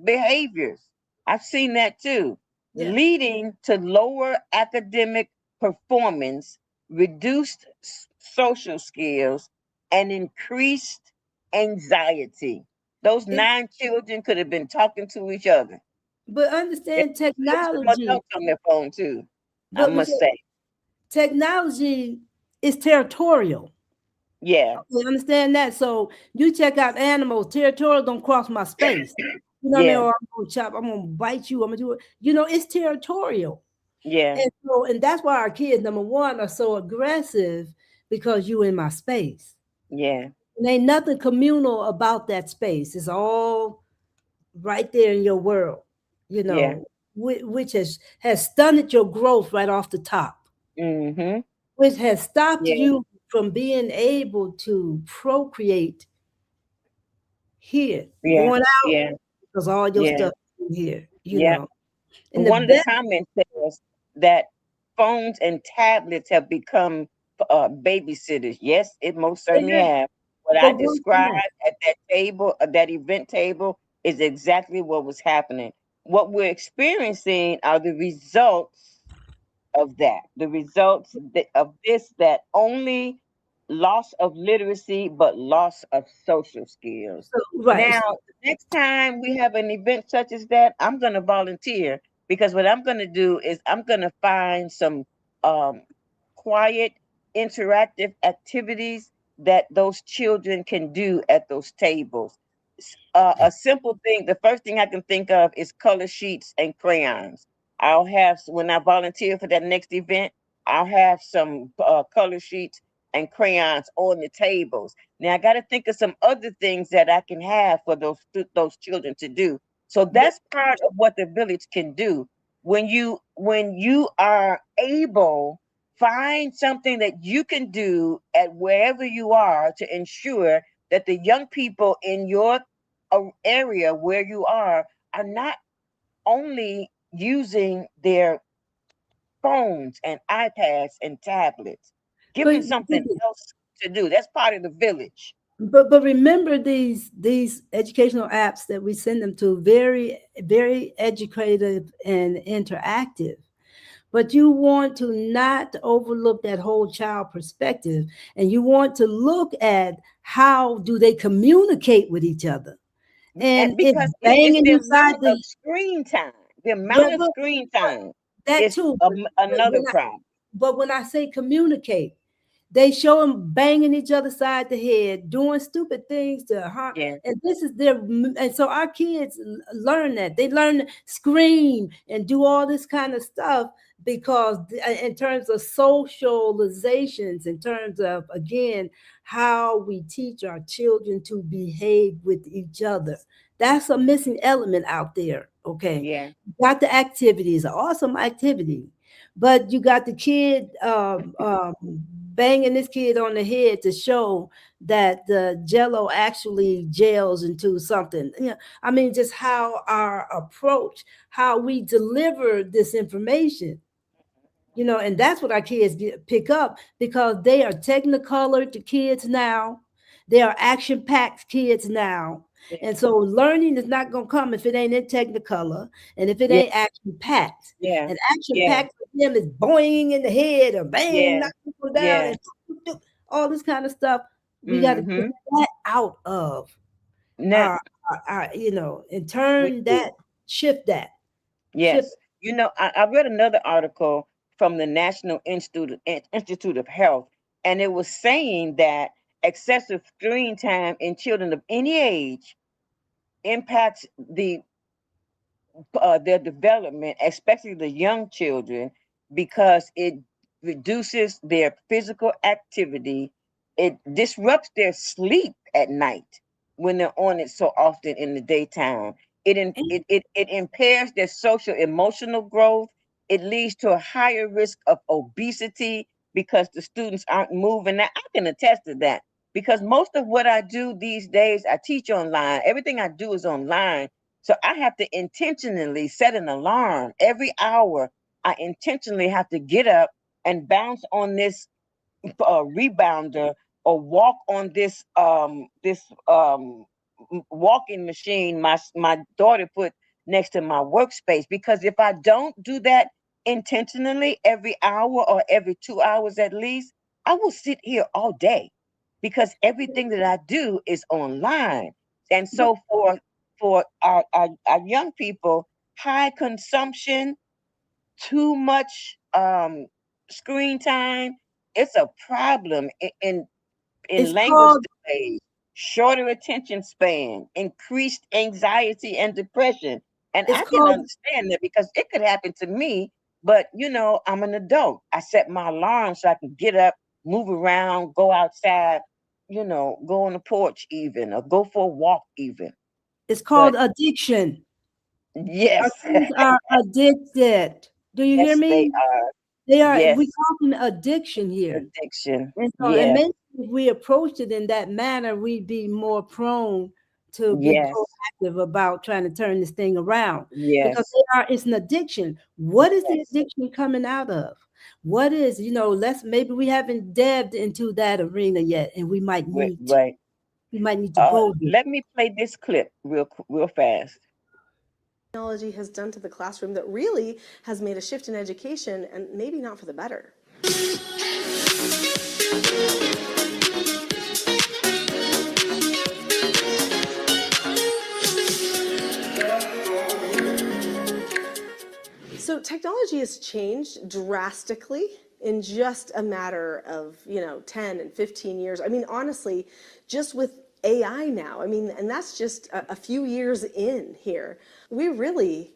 behaviors. I've seen that too, Yeah. leading to lower academic performance, reduced social skills, and increased anxiety. Those It, 9 children could have been talking to each other. but There understand were some technology. adults on their phone too, I But must say. technology is territorial. Yeah, You understand that? So you check out animals, territorial don't cross my space. You know what I mean? yeah, Or I'm gonna chop, I'm gonna bite you, I'm gonna do it. It's territorial. yeah, And that's why our kids, number one, are so aggressive because you in my space. yeah, And ain't nothing communal about that space. It's all right there in your world, yeah. which has stunted your growth right off the top, Mhm. which has stopped Yeah, you from being able to procreate here, yeah, going out yeah, because all your yeah, stuff is in here. yeah. And the One of the best, comments says that phones and tablets have become babysitters. Yes, it most certainly yeah, have. What I but once described again, at that table, that event table, is exactly what was happening. What we're experiencing are the results of that. The results of this, that only loss of literacy, but loss of social skills. so right. Now, the next time we have an event such as that, I'm going to volunteer, because what I'm going to do is I'm going to find some um, quiet, interactive activities that those children can do at those tables. A simple thing, the first thing I can think of is color sheets and crayons. I'll have, when I volunteer for that next event, I'll have some color sheets and crayons on the tables. Now I got to think of some other things that I can have for those children to do. So that's part of what the village can do. When you are able, find something that you can do at wherever you are to ensure that the young people in your area where you are not only using their phones and iPads and tablets. Give them But something else to do. That's part of the village. but remember these educational apps that we send them to, very very educative and interactive. But you want to not overlook that whole child perspective, and you want to look at how do they communicate with each other. And And it's because it's banging the inside amount of the screen time. The yeah, amount of screen time that is too. another problem. But when I say communicate, they show them banging each other side the head, doing stupid things to harm. Yeah. And this is their, and so our kids learn that. They learn to scream and do all this kind of stuff because, in terms of socializations, in terms of, again, how we teach our children to behave with each other. That's a missing element out there. Okay. Yeah. Got the activities, awesome activity, but you got the kid banging this kid on the head to show that the jello actually gels into something. You know, I mean, just how our approach, how we deliver this information, and that's what our kids pick up, because they are technicolored to kids now. They are action packed kids now. And so learning is not going to come if it ain't in technicolor and if it Yeah. ain't action packed. Yeah. And action Yeah. packed for them is boing in the head or bang, Yeah. knock people down, Yeah. and all this kind of stuff. We got to get Mm-hmm. that out of Now, our and we turn do. that, shift that, shift. Yes. I read another article from the National Institute of Health, and it was saying that excessive screen time in children of any age impacts their development, especially the young children, because it reduces their physical activity. It disrupts their sleep at night when they're on it so often in the daytime. It impairs their social emotional growth. It leads to a higher risk of obesity because the students aren't moving. Now, I can attest to that because most of what I do these days, I teach online. Everything I do is online. So I have to intentionally set an alarm every hour. I intentionally have to get up and bounce on this rebounder or walk on this walking machine my daughter put next to my workspace, because if I don't do that intentionally every hour or every 2 hours at least, I will sit here all day because everything that I do is online. And so for our young people, high consumption, too much screen time, it's a problem in It's language called delays, shorter attention span, increased anxiety and depression. And it's I can called understand that because it could happen to me, but I'm an adult. I set my alarm so I can get up, move around, go outside, go on the porch even, or go for a walk even. it's called But addiction. Our yes, kids are addicted. Do you hear yes, they me? are. They are. Yes, We're talking addiction here, addiction. and so, and Yes, maybe if we approached it in that manner, we'd be more prone to be yes, proactive about trying to turn this thing around, because yes, it's an addiction. What is the yes. addiction coming out of? What is, let's, maybe we haven't delved into that arena yet, and we might Right, need to. right. We might need to go there. Let me play this clip real fast. Technology has done to the classroom that really has made a shift in education, and maybe not for the better. So technology has changed drastically in just a matter of, 10 and 15 years. I mean, honestly, just with AI now, I mean, and that's just a few years in here. We really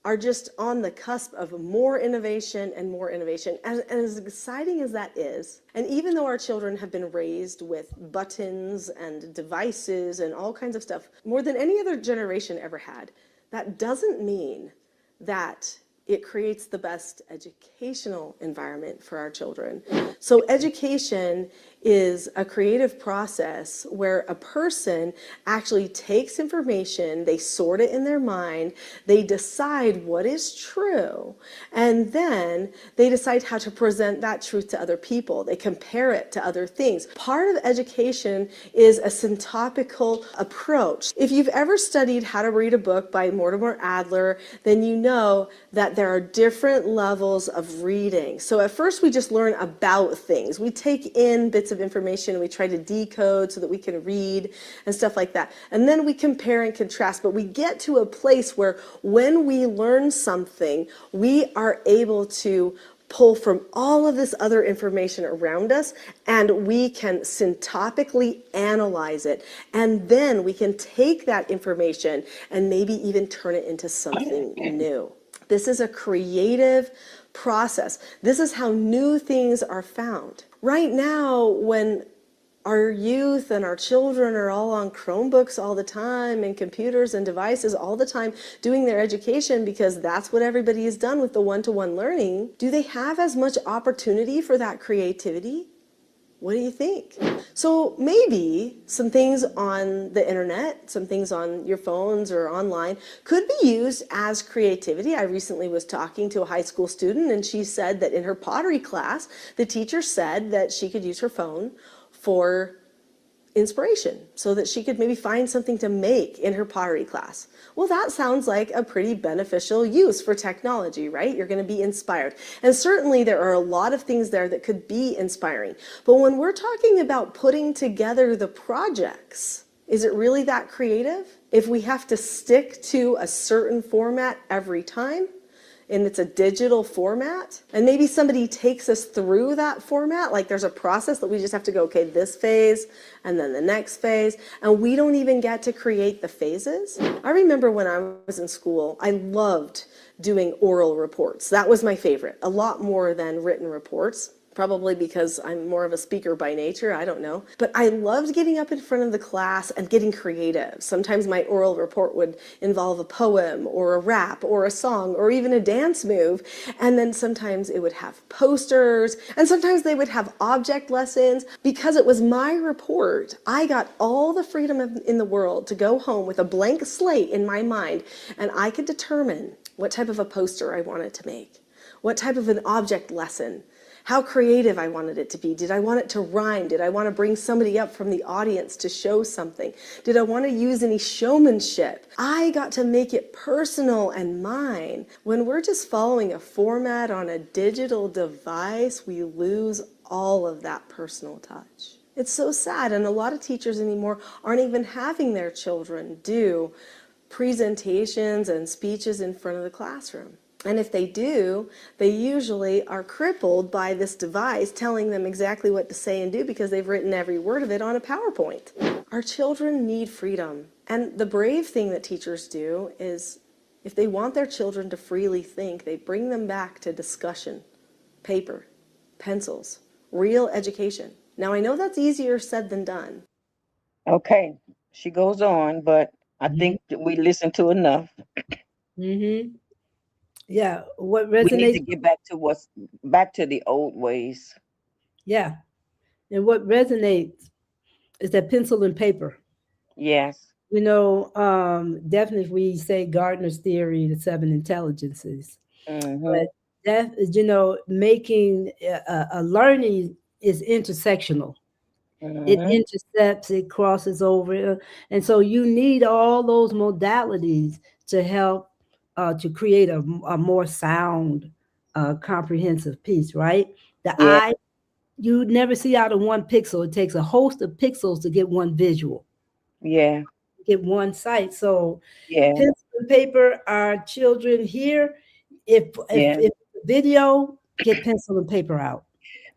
are just on the cusp of more innovation and more innovation. And as exciting as that is, and even though our children have been raised with buttons and devices and all kinds of stuff, more than any other generation ever had, that doesn't mean that it creates the best educational environment for our children. So education is a creative process where a person actually takes information, they sort it in their mind, they decide what is true, and then they decide how to present that truth to other people. They compare it to other things. Part of education is a syntopical approach. If you've ever studied How to Read a Book by Mortimer Adler, then you know that there are different levels of reading. So at first we just learn about things. We take in bits of information and we try to decode so that we can read and stuff like that. And then we compare and contrast, but we get to a place where when we learn something, we are able to pull from all of this other information around us, and we can syntopically analyze it. And then we can take that information and maybe even turn it into something new. This is a creative process. This is how new things are found. Right now, when our youth and our children are all on Chromebooks all the time and computers and devices all the time doing their education because that's what everybody has done with the one-to-one learning, do they have as much opportunity for that creativity? What do you think? So maybe some things on the internet, some things on your phones or online could be used as creativity. I recently was talking to a high school student and she said that in her pottery class, the teacher said that she could use her phone for inspiration so that she could maybe find something to make in her pottery class. Well, that sounds like a pretty beneficial use for technology, right? You're going to be inspired. And certainly there are a lot of things there that could be inspiring. But when we're talking about putting together the projects, is it really that creative? If we have to stick to a certain format every time, and it's a digital format, and maybe somebody takes us through that format, like there's a process that we just have to go, okay, this phase, and then the next phase, and we don't even get to create the phases. I remember when I was in school, I loved doing oral reports. That was my favorite, a lot more than written reports. Probably because I'm more of a speaker by nature, I don't know. But I loved getting up in front of the class and getting creative. Sometimes my oral report would involve a poem or a rap or a song or even a dance move. And then sometimes it would have posters and sometimes they would have object lessons. Because it was my report, I got all the freedom in the world to go home with a blank slate in my mind and I could determine what type of a poster I wanted to make, what type of an object lesson, how creative I wanted it to be. Did I want it to rhyme? Did I want to bring somebody up from the audience to show something? Did I want to use any showmanship? I got to make it personal and mine. When we're just following a format on a digital device, we lose all of that personal touch. It's so sad, and a lot of teachers anymore aren't even having their children do presentations and speeches in front of the classroom. And if they do, they usually are crippled by this device telling them exactly what to say and do because they've written every word of it on a PowerPoint. Our children need freedom. And the brave thing that teachers do is if they want their children to freely think, they bring them back to discussion, paper, pencils, real education. Now, I know that's easier said than done. Okay, she goes on, but I think that we listened to enough. Mm-hmm. Yeah, what We need to resonates? get back to the old ways. Yeah, and what resonates is that pencil and paper. Yes. Definitely if we say Gardner's theory, the seven intelligences, Mm-hmm. but that is, making a learning is intersectional. It Mm-hmm. intercepts, it crosses over, and so you need all those modalities to help to create a more sound, comprehensive piece, right? The Yeah. eye, you never see out of one pixel. It takes a host of pixels to get one visual, Yeah. get one sight. So Yeah. pencil and paper, our children here, if Yeah. if video, get pencil and paper out.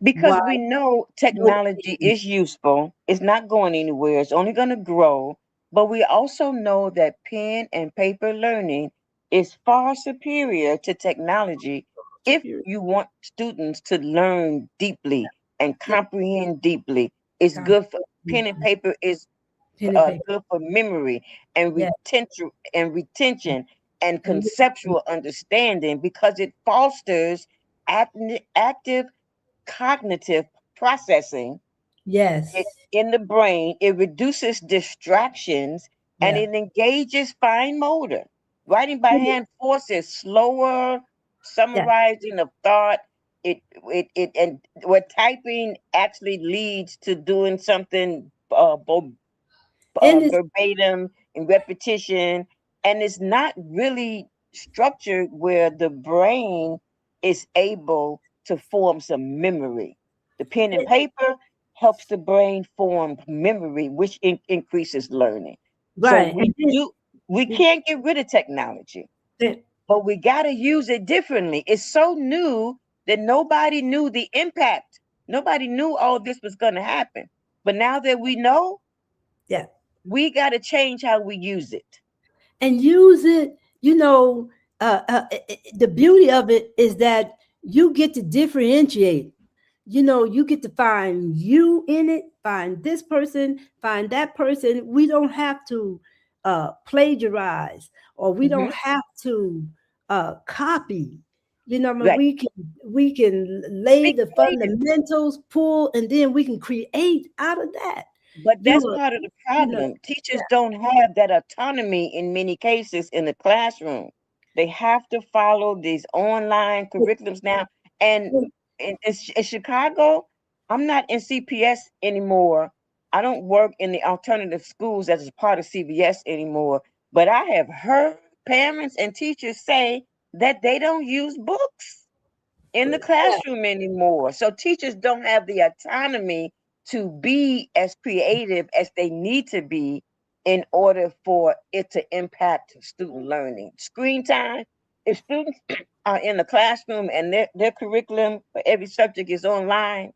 Because Why? we know No, technology is useful. It's not going anywhere. It's only going to grow. But we also know that pen and paper learning is far superior to technology if you want students to learn deeply and yeah, comprehend deeply. It's com- good for pen and paper is pen and paper. good for memory Yeah, and retention and and conceptual understanding because it fosters active cognitive processing yes, in the brain. It reduces distractions and yeah. it engages fine motor. Writing by hand forces slower Yeah. summarizing of thought. It and where typing actually leads to doing something And it's verbatim and repetition, and it's not really structured where the brain is able to form some memory. The pen and paper helps the brain form memory, which increases learning. So right. And we can't get rid of technology, then, but we got to use it differently. It's so new that nobody knew the impact. Nobody knew all this was going to happen. But now that we know, yeah. we got to change how we use it. And use it, the beauty of it is that you get to differentiate. You get to find you in it, find this person, find that person. We don't have to plagiarize, or we don't Hmm. have to copy. I mean, Right. we can lay Be the creative. fundamentals, pull, and then we can create out of that. But You that's know, part of the you know, problem. yeah. Teachers don't have that autonomy in many cases in the classroom. They have to follow these online curriculums now. And in Chicago, I'm not in CPS anymore. I don't work in the alternative schools as a part of CVS anymore. But I have heard parents and teachers say that they don't use books in the classroom anymore. So teachers don't have the autonomy to be as creative as they need to be in order for it to impact student learning. Screen time, if students are in the classroom and their curriculum for every subject is online,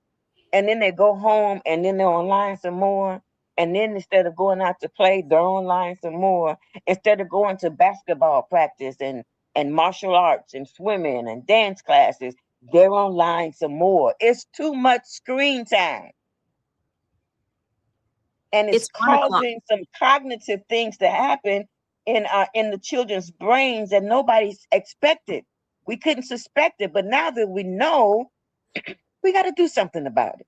and then they go home and then they're online some more. And then instead of going out to play, they're online some more. Instead of going to basketball practice and martial arts and swimming and dance classes, they're online some more. It's too much screen time. And it's It's 1 o'clock. causing some cognitive things to happen in the children's brains that nobody's expected. We couldn't suspect it, but now that we know, we got to do something about it.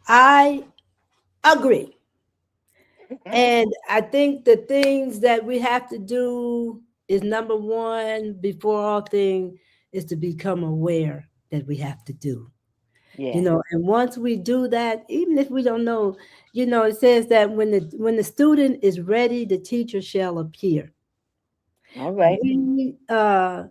I agree. And I think the things that we have to do is, number one, before all things, is to become aware that we have to do. Yeah. And once we do that, even if we don't know, it says that when the student is ready, the teacher shall appear. All right. We um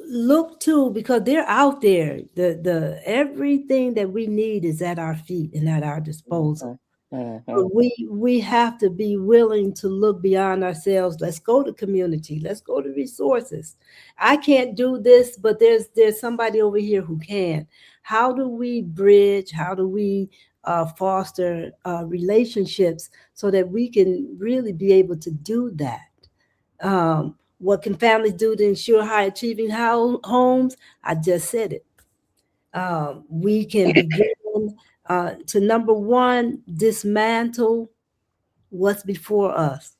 look to, because they're out there. The everything that we need is at our feet and at our disposal. Mm-hmm. But we have to be willing to look beyond ourselves. Let's go to community. Let's go to resources. I can't do this, but there's somebody over here who can. How do we bridge? How do we foster relationships so that we can really be able to do that? What can families do to ensure high achieving homes? I just said it. We can begin to, number one, dismantle what's before us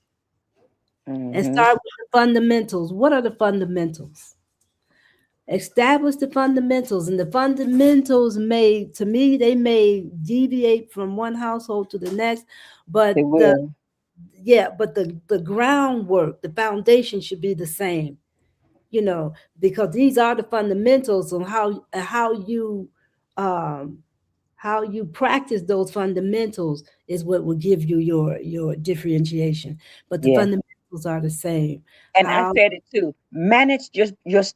and Mm-hmm. start with the fundamentals. What are the fundamentals? Establish the fundamentals, and the fundamentals may, to me, they may deviate from one household to the next, They but will. the groundwork, the foundation should be the same. Because these are the fundamentals on um, how you practice those fundamentals is what will give you your differentiation. But the Yes. fundamentals are the same. And I How said it too. Manage just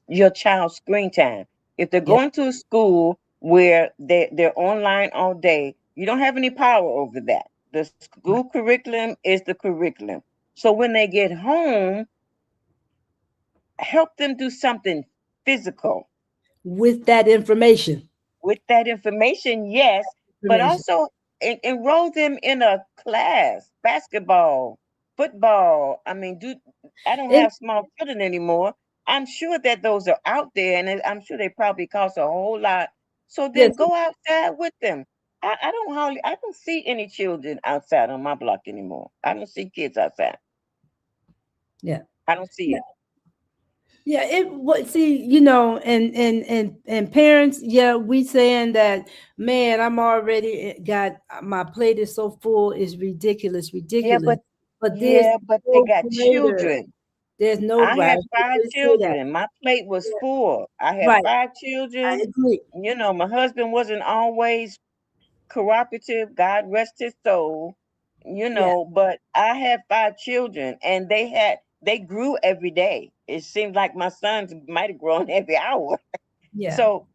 your child's screen time. If they're Yeah, going to a school where they're online all day, you don't have any power over that. The school curriculum is the curriculum. So when they get home, help them do something physical with that information. With that information, yes, but also enroll them in a class, basketball, football. I mean, I don't have small children anymore. I'm sure that those are out there, and I'm sure they probably cost a whole lot. So then go outside with them. I don't see any children outside on my block anymore. I don't see kids outside. Yeah. I don't see it. Yeah, and parents, yeah, we saying that, man, I'm already got my plate is so full, is ridiculous. Yeah, but there's they no got greater. children. There's no I right. had 5 children. My plate was full. I had Right. 5 I children. agree. My husband wasn't always cooperative. God rest his soul. But I had 5 children, and they grew every day. It seemed like my sons might have grown every hour. Yeah. So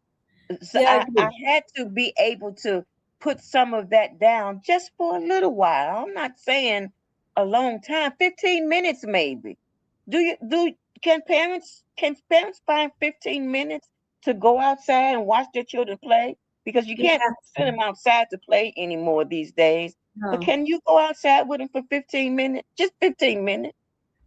Yeah, I had to be able to put some of that down just for a little while. I'm not saying a long time, 15 minutes maybe. Can parents find 15 minutes to go outside and watch their children play? Because you can't send them outside to play anymore these days. No. But can you go outside with them for 15 minutes? Just 15 minutes.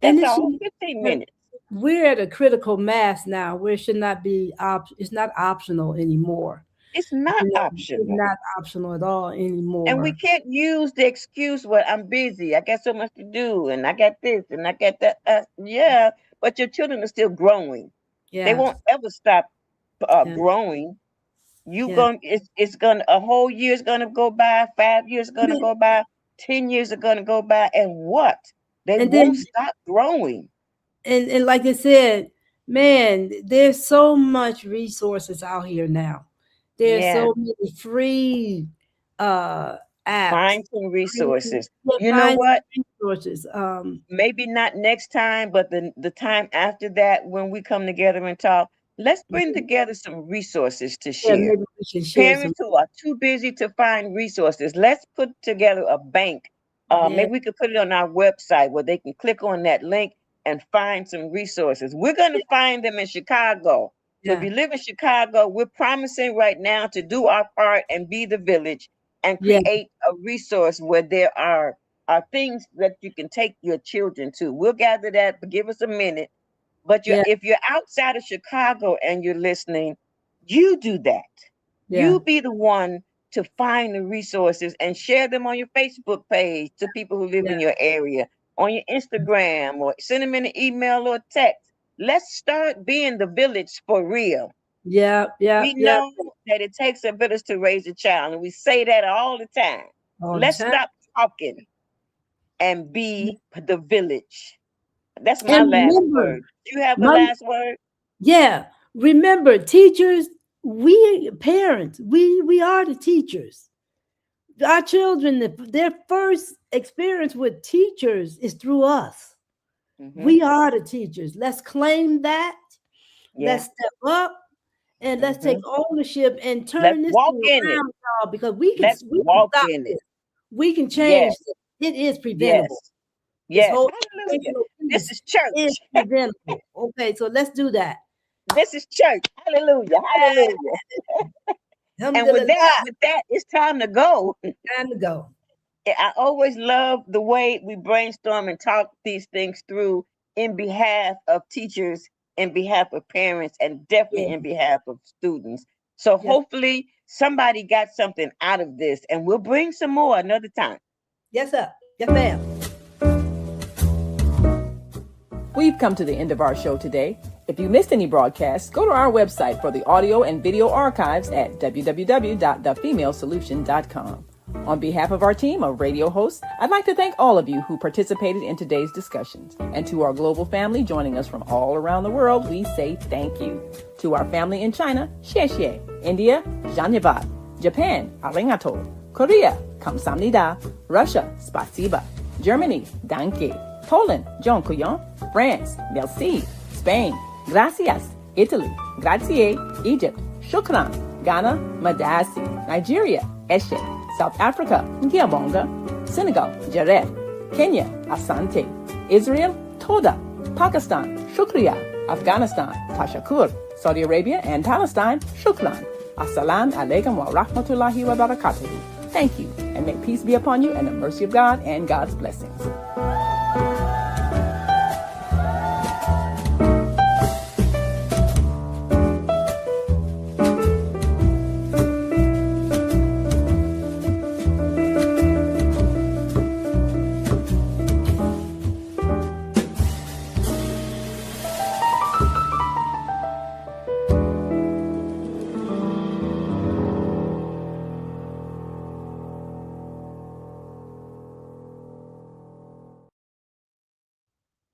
That's all, 15 minutes. We're at a critical mass now where it should not be it's not optional anymore. It's not optional. It's not optional at all anymore. And we can't use the excuse, well, I'm busy. I got so much to do, and I got this, and I got that. Yeah, but your children are still growing. Yeah. They won't ever stop growing. It's gonna, a whole year's gonna go by, 5 years are gonna go by, 10 years are gonna go by, and what? They won't stop growing. And like I said, man, there's so much resources out here now. There's so many free apps. Find some resources. You know what? Resources. Maybe not next time, but the time after that, when we come together and talk, let's bring together some resources to share. Maybe we should share Parents who are too busy to find resources, let's put together a bank. Maybe we could put it on our website where they can click on that link and find some resources. We're going to find them in Chicago. So if you live in Chicago, we're promising right now to do our part and be the village and create a resource where there are things that you can take your children to. We'll gather that, but give us a minute. But if you're outside of Chicago and you're listening, you do that. You be the one to find the resources and share them on your Facebook page to people who live in your area, on your Instagram, or send them in an email or text. Let's start being the village for real. Yeah. We know that it takes a village to raise a child, and we say that all the time. Let's stop talking and be the village. That's my last word. Do you have a last word? Yeah. Remember, teachers, we parents, we are the teachers. Our children, their first experience with teachers is through us. Mm-hmm. We are the teachers. Let's claim that. Yeah. Let's step up and let's take ownership and turn this walk thing in around, y'all, because we can walk stop in it. We can change it. It is preventable. Yes. This is church. It's preventable. Okay, so let's do that. This is church. Hallelujah. Hallelujah. And with that, it's time to go. Time to go. I always love the way we brainstorm and talk these things through in behalf of teachers, in behalf of parents, and definitely in behalf of students. So hopefully somebody got something out of this, and we'll bring some more another time. Yes, sir. Yes, ma'am. We've come to the end of our show today. If you missed any broadcasts, go to our website for the audio and video archives at www.thefemalesolution.com. On behalf of our team of radio hosts, I'd like to thank all of you who participated in today's discussions. And to our global family joining us from all around the world, we say thank you. To our family in China, xie xie. India, dhanyavad. Japan, arigato. Korea, kamsamnida. Russia, spasiba. Germany, danke. Poland, dziękuję. France, merci. Spain, gracias. Italy, grazie. Egypt, shukran. Ghana, madasi. Nigeria, eshe. South Africa, Ngiyabonga. Senegal, Jareh. Kenya, Asante. Israel, Toda. Pakistan, Shukriya. Afghanistan, Tashakur. Saudi Arabia and Palestine, Shukran. Assalamu alaikum wa rahmatullahi wa barakatuhu. Thank you, and may peace be upon you and the mercy of God and God's blessings.